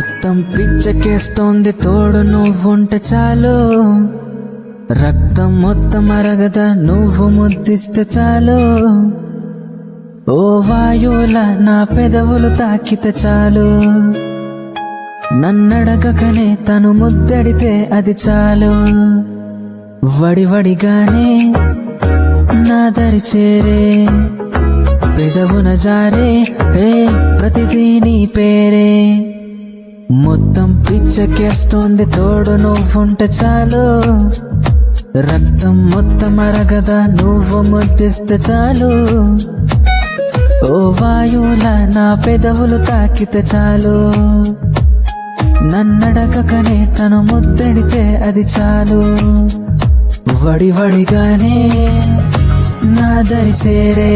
మొత్తం పిచ్చకేస్తోంది తోడు నువ్వుంటే చాలు, రక్తం మొత్తం అరగదా నువ్వు ముద్దిస్తే చాలు. ఓ వాయువుల నా పెదవులు తాకితే చాలు, నన్నడగకనే తను ముద్దడితే అది చాలు. వడివడిగానే నా దరి చేరే పెదవున జారే ప్రతిదీ నీ పేరే. మొత్తం పిచ్చకేస్తోంది తోడు నువ్వుంటే చాలు, రక్తం మొత్తం అరగదా నువ్వు ముద్దిస్తే చాలు. ఓ వాయువుల నా పెదవులు తాకితే చాలు, నన్నడగకనే తను ముద్దడితే అది చాలు. వడివడిగానే నా దరి చేరే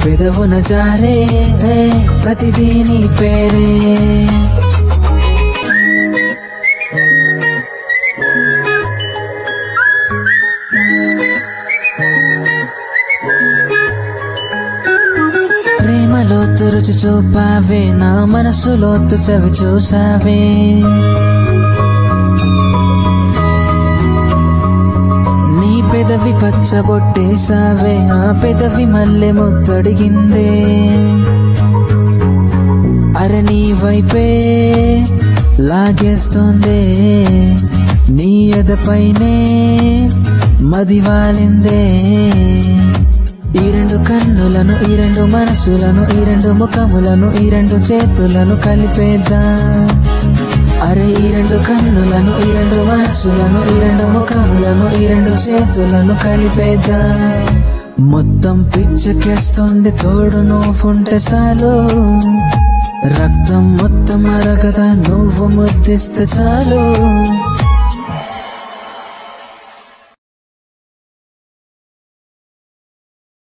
పెదవున జారే ప్రతిదీ నీ పేరే. ప్రేమలోతు రుచి చూపావే, నా మనసులోతు చవి చూసావే. నీ పెదవి పచ్చబొట్టేసావే, ఆ పెదవి మల్లె ముద్దడిగిందే. అరే నీ వైపే లాగేస్తోందే, నీ ఎదపైనే మదివాలిందే. ఈ రెండు కన్నులను, ఈ రెండు మనసులను, ఈ రెండు ముఖములను, ఈ రెండు చేతులను కలిపేద్దాం. అరే ఈ రెండు కన్నులను, ఈ రెండు మనసులను, ఈ రెండు ముఖములను, ఈ రెండు చేతులను కలిపేద్దాం. మొత్తం పిచ్చకేస్తోంది తోడు నువ్వుంటే చాలు, రక్తం మొత్తం అరగదా నువ్వు ముద్దిస్తే చాలు.